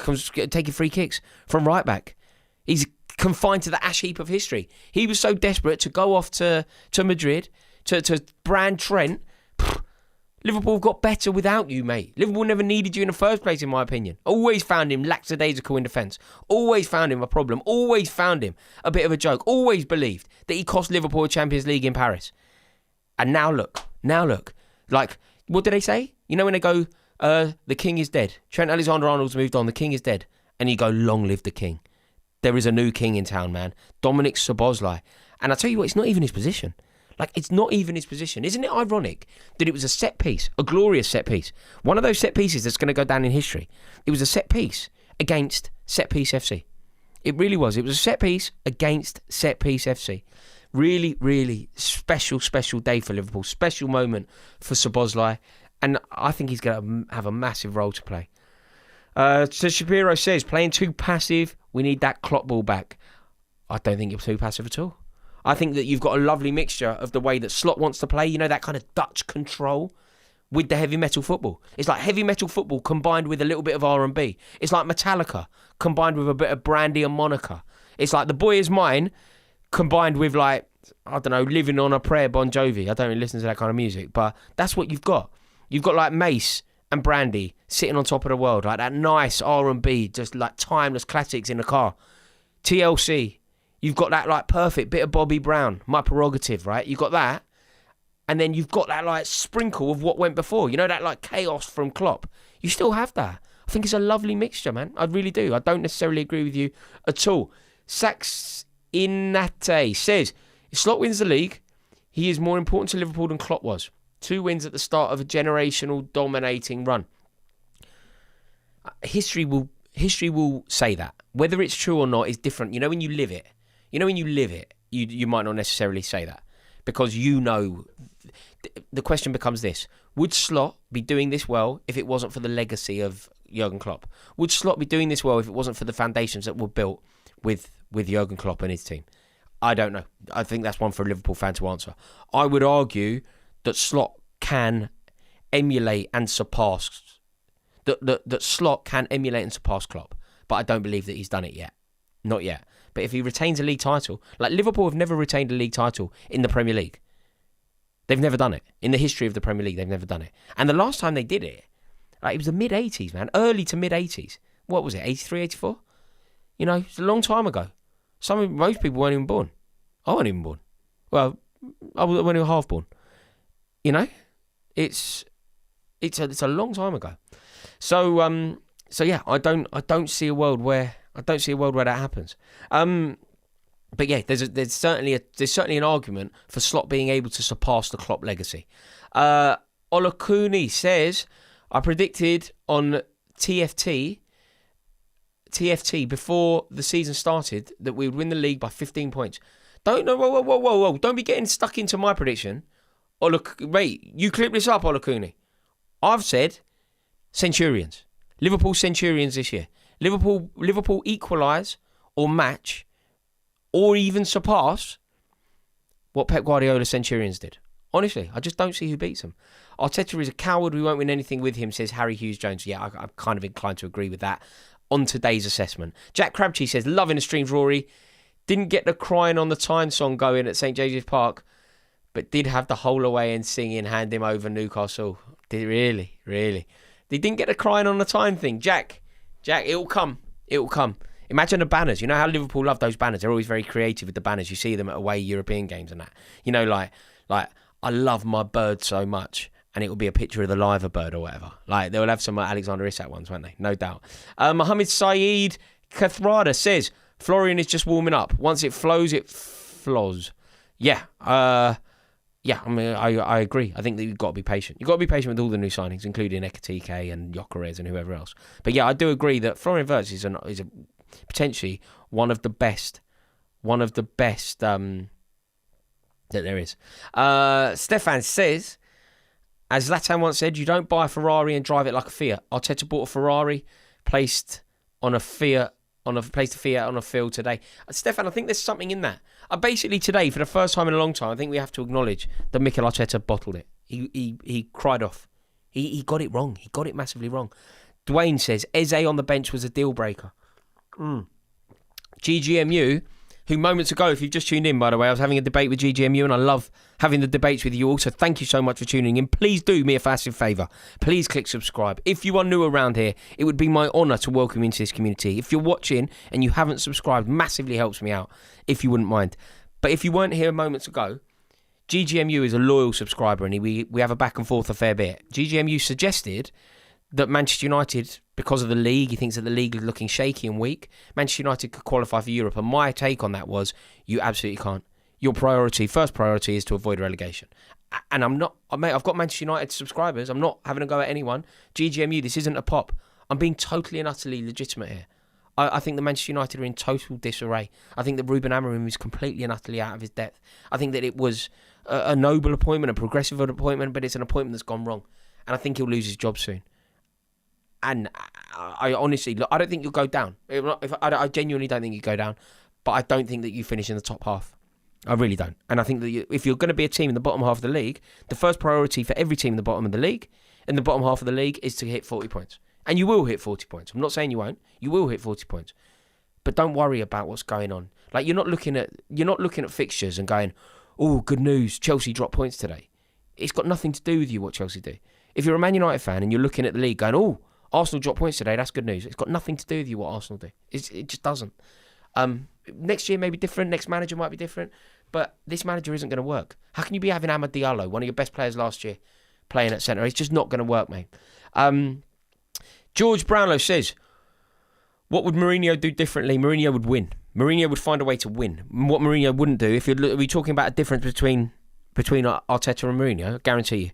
taking free kicks from right back? He's confined to the ash heap of history. He was so desperate to go off to Madrid, to brand Trent. Liverpool have got better without you, mate. Liverpool never needed you in the first place, in my opinion. Always found him lackadaisical in defence. Always found him a problem. Always found him a bit of a joke. Always believed that he cost Liverpool a Champions League in Paris. And now look. Like, what do they say? When they go, the king is dead. Trent Alexander-Arnold's moved on. The king is dead. And you go, long live the king. There is a new king in town, man. Dominik Szoboszlai. And I tell you what, it's not even his position. Like, it's not even his position. Isn't it ironic that it was a set piece, a glorious set piece, one of those set pieces that's going to go down in history? It was a set piece against Set Piece FC. It really was. It was a set piece against Set Piece FC. Really, really special day for Liverpool. Special moment for Szoboszlai. And I think he's going to have a massive role to play. So Shapiro says, playing too passive, we need that Klopp ball back. I don't think you're too passive at all. I think that you've got a lovely mixture of the way that Slot wants to play, that kind of Dutch control, with the heavy metal football. It's like heavy metal football combined with a little bit of R&B. It's like Metallica combined with a bit of Brandy and Monica. It's like The Boy Is Mine combined with, like, I don't know, Living on a Prayer, Bon Jovi. I don't really listen to that kind of music, but that's what you've got. You've got like Mace and Brandy sitting on top of the world, like that nice R&B, just like timeless classics in the car. TLC. You've got that like perfect bit of Bobby Brown, My Prerogative, right? You've got that. And then you've got that like sprinkle of what went before. That like chaos from Klopp. You still have that. I think it's a lovely mixture, man. I really do. I don't necessarily agree with you at all. Sax Inate says, if Slot wins the league, he is more important to Liverpool than Klopp was. 2 wins at the start of a generational dominating run. History will say that. Whether it's true or not is different. When you live it. You might not necessarily say that. Because the question becomes this. Would Slot be doing this well if it wasn't for the legacy of Jurgen Klopp? Would Slot be doing this well if it wasn't for the foundations that were built with Jurgen Klopp and his team? I don't know. I think that's one for a Liverpool fan to answer. I would argue that Slot can emulate and surpass that Slot can emulate and surpass Klopp, but I don't believe that he's done it yet. Not yet. But if he retains a league title, like Liverpool have never retained a league title in the Premier League. They've never done it. In the history of the Premier League, they've never done it. And the last time they did it, it was the mid-80s, man. Early to mid-80s. What was it, 83, 84? It's a long time ago. Most people weren't even born. I wasn't even born. Well, I wasn't even half born. It's a long time ago. So yeah, I don't see a world where that happens. But yeah, there's certainly an argument for Slot being able to surpass the Klopp legacy. Olakuni says, I predicted on TFT before the season started that we would win the league by 15 points. Whoa. Don't be getting stuck into my prediction. Wait, you clip this up, Olakuni. I've said Centurions. Liverpool Centurions this year. Liverpool equalise or match or even surpass what Pep Guardiola's Centurions did. Honestly, I just don't see who beats them. Arteta is a coward. We won't win anything with him, says Harry Hughes-Jones. Yeah, I'm kind of inclined to agree with that on today's assessment. Jack Crabtree says, loving the streams, Rory. Didn't get the Crying on the Tyne song going at St James's Park, but did have the whole away and singing Hand Him Over Newcastle. Did it really? They didn't get the Crying on the Tyne thing. Jack, it'll come. Imagine the banners. You know how Liverpool love those banners? They're always very creative with the banners. You see them at away European games and that. Like I love my bird so much, and it will be a picture of the liver bird or whatever. Like they will have some Alexander Isak ones, won't they? No doubt. Mohammed Saeed Kathrada says, Florian is just warming up. Once it flows, it flows. Yeah. Yeah, I mean, I agree. I think that you've got to be patient. You've got to be patient with all the new signings, including Ekatike and Gyökeres and whoever else. But yeah, I do agree that Florian Wirtz is a potentially one of the best that there is. Stefan says, as Zlatan once said, you don't buy a Ferrari and drive it like a Fiat. Arteta bought a Ferrari, placed a Fiat on a field today. Stefan, I think there's something in that. Basically today, for the first time in a long time, I think we have to acknowledge that Mikel Arteta bottled it. He cried off. He got it wrong. He got it massively wrong. Dwayne says, Eze on the bench was a deal breaker. GGMU, who moments ago, if you've just tuned in, by the way, I was having a debate with GGMU, and I love having the debates with you all, so thank you so much for tuning in. Please do me a massive favour. Please click subscribe. If you are new around here, it would be my honour to welcome you into this community. If you're watching and you haven't subscribed, massively helps me out, if you wouldn't mind. But if you weren't here moments ago, GGMU is a loyal subscriber, and we have a back and forth a fair bit. GGMU suggested that Manchester United, because of the league, he thinks that the league is looking shaky and weak, Manchester United could qualify for Europe. And my take on that was, you absolutely can't. Your first priority is to avoid relegation. And I've got Manchester United subscribers. I'm not having a go at anyone. GGMU, this isn't a pop. I'm being totally and utterly legitimate here. I think that Manchester United are in total disarray. I think that Ruben Amorim is completely and utterly out of his depth. I think that it was a noble appointment, a progressive appointment, but it's an appointment that's gone wrong. And I think he'll lose his job soon. And I honestly, look, I don't think you'll go down. I genuinely don't think you go down. But I don't think that you finish in the top half. I really don't. And I think that if you're going to be a team in the bottom half of the league, the first priority for every team in the bottom of the league, in the bottom half of the league, is to hit 40 points. And you will hit 40 points. I'm not saying you won't. You will hit 40 points. But don't worry about what's going on. Like, you're not looking at fixtures and going, oh, good news, Chelsea dropped points today. It's got nothing to do with you what Chelsea do. If you're a Man United fan and you're looking at the league going, oh, Arsenal dropped points today, that's good news. It's got nothing to do with you what Arsenal do. It just doesn't. Next year may be different. Next manager might be different. But this manager isn't going to work. How can you be having Amad Diallo, one of your best players last year, playing at centre? It's just not going to work, mate. George Brownlow says, what would Mourinho do differently? Mourinho would win. Mourinho would find a way to win. What Mourinho wouldn't do, if we're talking about a difference between Arteta and Mourinho, I guarantee you,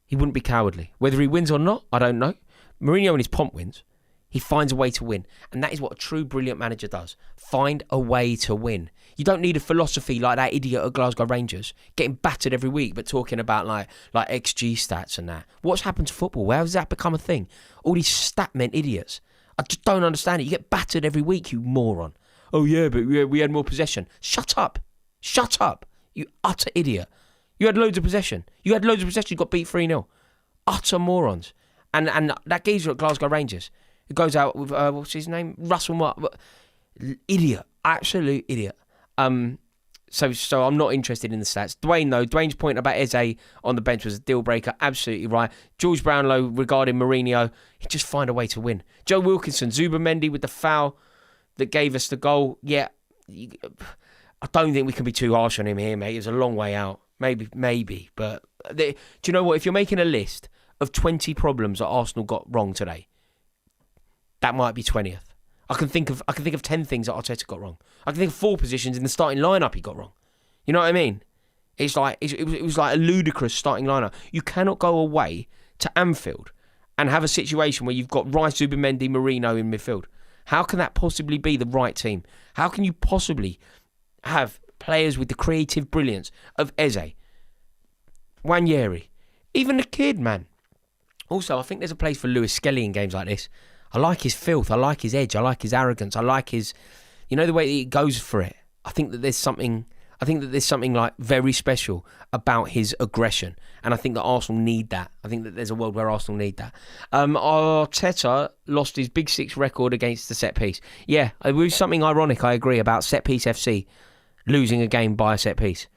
he wouldn't be cowardly. Whether he wins or not, I don't know. Mourinho in his pomp wins. He finds a way to win. And that is what a true brilliant manager does. Find a way to win. You don't need a philosophy like that idiot at Glasgow Rangers, getting battered every week, but talking about like XG stats and that. What's happened to football? Where has that become a thing? All these stat-meant idiots. I just don't understand it. You get battered every week, you moron. Oh yeah, but we had more possession. Shut up. Shut up. You utter idiot. You had loads of possession. You got beat 3-0. Utter morons. And that geezer at Glasgow Rangers, it goes out with, what's his name? Russell Mark. Idiot. Absolute idiot. So I'm not interested in the stats. Dwayne's point about Eze on the bench was a deal breaker. Absolutely right. George Brownlow regarding Mourinho, he'd just find a way to win. Joe Wilkinson, Zubimendi with the foul that gave us the goal. Yeah, I don't think we can be too harsh on him here, mate. It was a long way out. Maybe. But do you know what? If you're making a list of 20 problems that Arsenal got wrong today, that might be 20th. I can think of 10 things that Arteta got wrong. I can think of 4 positions in the starting lineup he got wrong. You know what I mean? It's like it was like a ludicrous starting lineup. You cannot go away to Anfield and have a situation where you've got Rice, Zubimendi, Mourinho in midfield. How can that possibly be the right team? How can you possibly have players with the creative brilliance of Eze, Nwaneri, even the kid, man? Also, I think there's a place for Lewis Skelly in games like this. I like his filth. I like his edge. I like his arrogance. I like his, the way that he goes for it. I think that there's something like very special about his aggression, and I think that Arsenal need that. I think that there's a world where Arsenal need that. Arteta lost his Big Six record against the set piece. Yeah, it was something ironic. I agree about set piece FC losing a game by a set piece.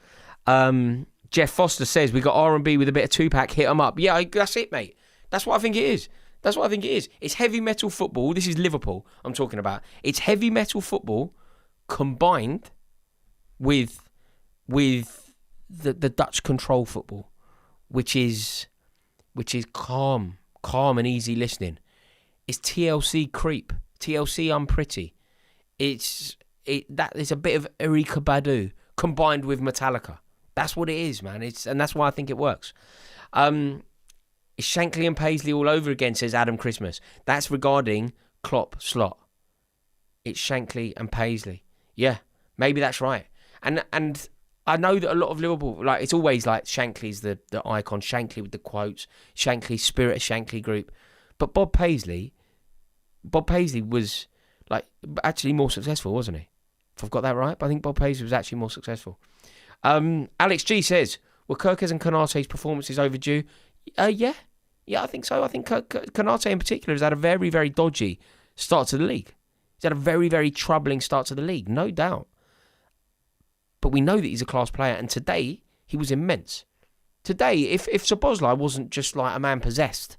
Jeff Foster says we got R&B with a bit of Tupac. Hit 'em up. Yeah, that's it, mate. That's what I think it is. It's heavy metal football. This is Liverpool I'm talking about. It's heavy metal football combined with the Dutch control football, which is calm and easy listening. It's TLC creep, TLC unpretty. It's a bit of Erykah Badu combined with Metallica. That's what it is, man. And that's why I think it works. It's Shankly and Paisley all over again, says Adam Christmas. That's regarding Klopp slot. It's Shankly and Paisley. Yeah, maybe that's right. And I know that a lot of Liverpool, like, it's always like Shankly's the icon, Shankly with the quotes, Shankly, spirit of Shankly group. But Bob Paisley was, like, actually more successful, wasn't he? If I've got that right. But I think Bob Paisley was actually more successful. Alex G says, were Kirk's and Konate's performances overdue? Yeah, I think so. I think Konate in particular has had a very, very dodgy start to the league. He's had a very, very troubling start to the league, no doubt. But we know that he's a class player, and today he was immense. Today, if Szoboszlai wasn't just like a man possessed,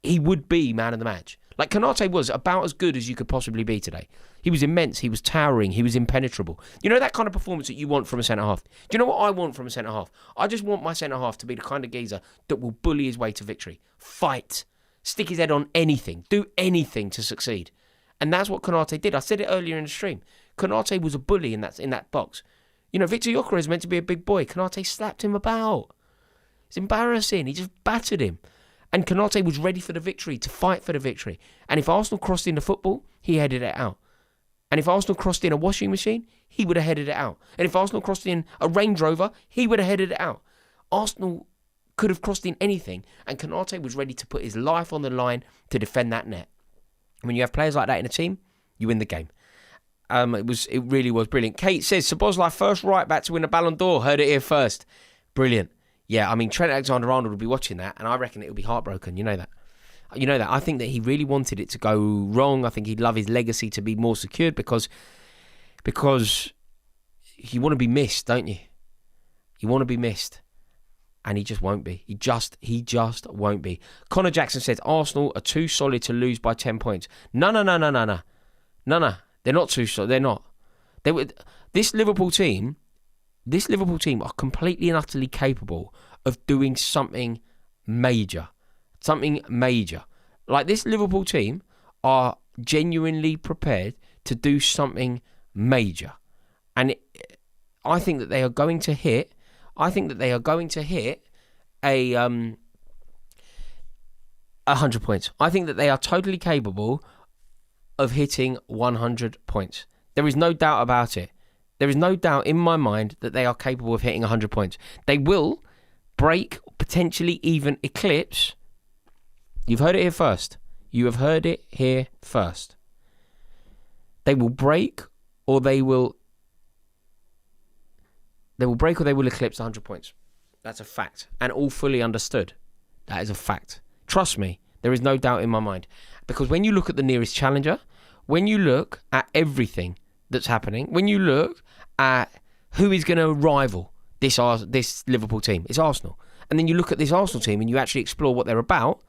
he would be man of the match. Like, Konate was about as good as you could possibly be today. He was immense, he was towering, he was impenetrable. You know that kind of performance that you want from a centre-half? Do you know what I want from a centre-half? I just want my centre-half to be the kind of geezer that will bully his way to victory. Fight. Stick his head on anything. Do anything to succeed. And that's what Konate did. I said it earlier in the stream. Konate was a bully in that box. You know, Victor Gyökeres is meant to be a big boy. Konate slapped him about. It's embarrassing. He just battered him. And Konate was ready for the victory, to fight for the victory. And if Arsenal crossed in the football, he headed it out. And if Arsenal crossed in a washing machine, he would have headed it out. And if Arsenal crossed in a Range Rover, he would have headed it out. Arsenal could have crossed in anything, and Konate was ready to put his life on the line to defend that net. When you have players like that in a team, you win the game. It really was brilliant. Kate says, Szoboszlai first right back to win a Ballon d'Or. Heard it here first. Brilliant. Yeah, I mean, Trent Alexander-Arnold will be watching that, and I reckon it'll be heartbroken. You know that. I think that he really wanted it to go wrong. I think he'd love his legacy to be more secured because you want to be missed, don't you? You want to be missed. And he just won't be. He just won't be. Connor Jackson says, Arsenal are too solid to lose by 10 points. No. They're not too solid. They're not. This Liverpool team are completely and utterly capable of doing something major. Something major. Like, this Liverpool team are genuinely prepared to do something major. And I think that they are going to hit a 100 points. I think that they are totally capable of hitting 100 points. There is no doubt about it. There is no doubt in my mind that they are capable of hitting 100 points. They will break, potentially even eclipse. You've heard it here first. You have heard it here first. They will break or they will eclipse 100 points. That's a fact. And all fully understood. That is a fact. Trust me, there is no doubt in my mind. Because when you look at the nearest challenger, when you look at everything that's happening, when you look at who is going to rival this Liverpool team, it's Arsenal. And then you look at this Arsenal team and you actually explore what they're about,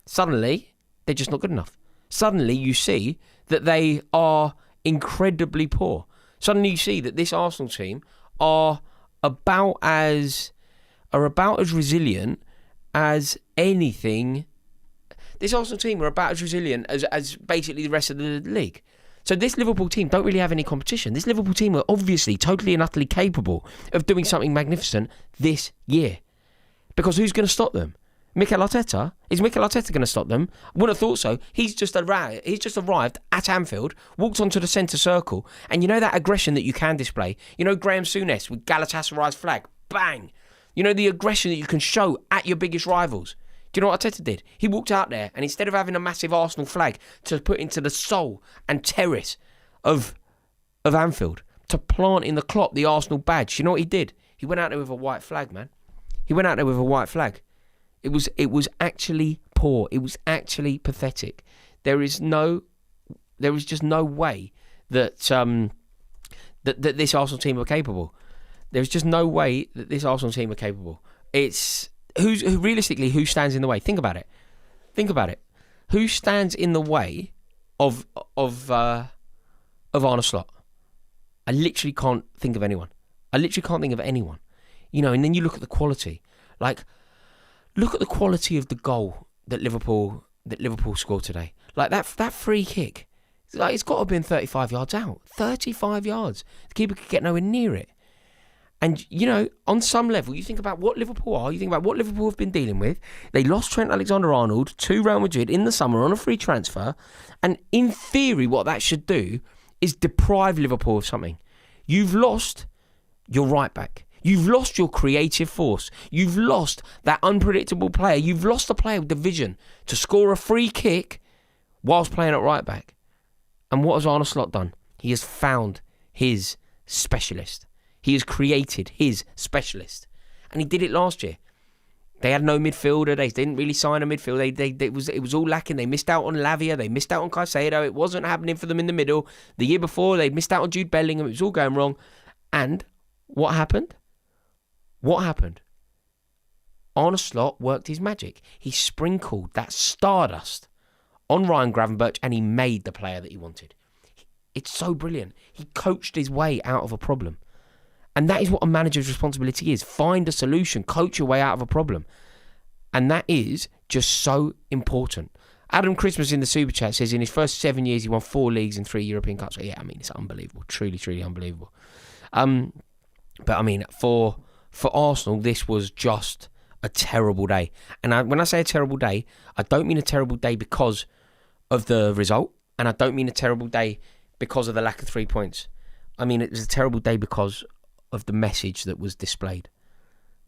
suddenly they're just not good enough. Suddenly you see that they are incredibly poor. Suddenly you see that this Arsenal team are about as resilient as anything. This Arsenal team are about as resilient as basically the rest of the league. So this Liverpool team don't really have any competition. This Liverpool team are obviously totally and utterly capable of doing something magnificent this year. Because who's going to stop them? Mikel Arteta? Is Mikel Arteta going to stop them? I wouldn't have thought so. He's just arrived at Anfield, walked onto the centre circle, and you know that aggression that you can display? You know Graham Souness with Galatasaray's flag? Bang! You know the aggression that you can show at your biggest rivals? Do you know what Arteta did? He walked out there, and instead of having a massive Arsenal flag to put into the soul and terrace of Anfield, to plant in the clock the Arsenal badge, you know what he did? He went out there with a white flag, man. He went out there with a white flag. It was actually poor. It was actually pathetic. There is just no way that that this Arsenal team are capable. There's just no way that this Arsenal team are capable. It's who stands in the way? Think about it. Who stands in the way of Arne Slot? I literally can't think of anyone. You know, and then you look at the quality. Like, look at the quality of the goal that Liverpool scored today. Like that free kick. It's got to have been 35 yards out. 35 yards. The keeper could get nowhere near it. And, you know, on some level, you think about what Liverpool are, you think about what Liverpool have been dealing with. They lost Trent Alexander-Arnold to Real Madrid in the summer on a free transfer. And in theory, what that should do is deprive Liverpool of something. You've lost your right back. You've lost your creative force. You've lost that unpredictable player. You've lost a player with the vision to score a free kick whilst playing at right back. And what has Arne Slot done? He has found his specialist. He has created his specialist. And he did it last year. They had no midfielder. They didn't really sign a midfielder. It was all lacking. They missed out on Lavia. They missed out on Caicedo. It wasn't happening for them in the middle. The year before, they missed out on Jude Bellingham. It was all going wrong. And what happened? Arne Slot worked his magic. He sprinkled that stardust on Ryan Gravenberch and he made the player that he wanted. It's so brilliant. He coached his way out of a problem. And that is what a manager's responsibility is. Find a solution, coach your way out of a problem. And that is just so important. Adam Christmas in the Super Chat says in his first 7 years, he won 4 leagues and 3 European Cups. Yeah, I mean, it's unbelievable. Truly, truly unbelievable. But I mean, for Arsenal, this was just a terrible day. And when I say a terrible day, I don't mean a terrible day because of the result. And I don't mean a terrible day because of the lack of 3 points. I mean, it was a terrible day because of the message that was displayed.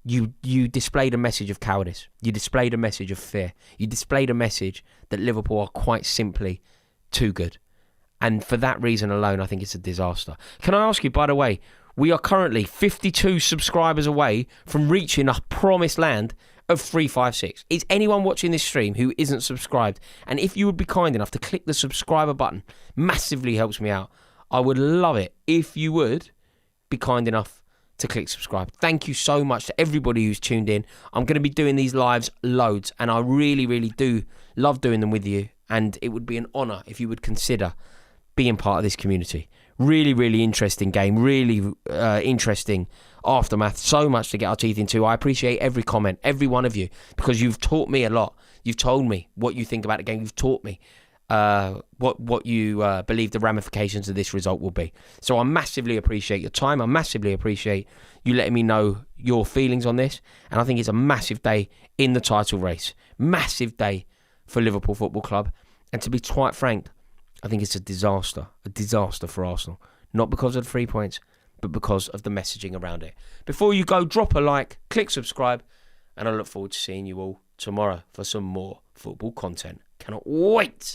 You displayed a message of cowardice. You displayed a message of fear. You displayed a message that Liverpool are quite simply too good. And for that reason alone, I think it's a disaster. Can I ask you, by the way, we are currently 52 subscribers away from reaching a promised land of 356. Is anyone watching this stream who isn't subscribed? And if you would be kind enough to click the subscriber button, massively helps me out. I would love it if you would be kind enough to click subscribe. Thank you so much to everybody who's tuned in. I'm going to be doing these lives loads, and I really, really do love doing them with you. And it would be an honour if you would consider being part of this community. Really, really interesting game. Really interesting aftermath. So much to get our teeth into. I appreciate every comment, every one of you, because you've taught me a lot. You've told me what you think about the game. You've taught me what you believe the ramifications of this result will be. So I massively appreciate your time. I massively appreciate you letting me know your feelings on this. And I think it's a massive day in the title race. Massive day for Liverpool Football Club. And to be quite frank, I think it's a disaster for Arsenal. Not because of the 3 points, but because of the messaging around it. Before you go, drop a like, click subscribe, and I look forward to seeing you all tomorrow for some more football content. Cannot wait.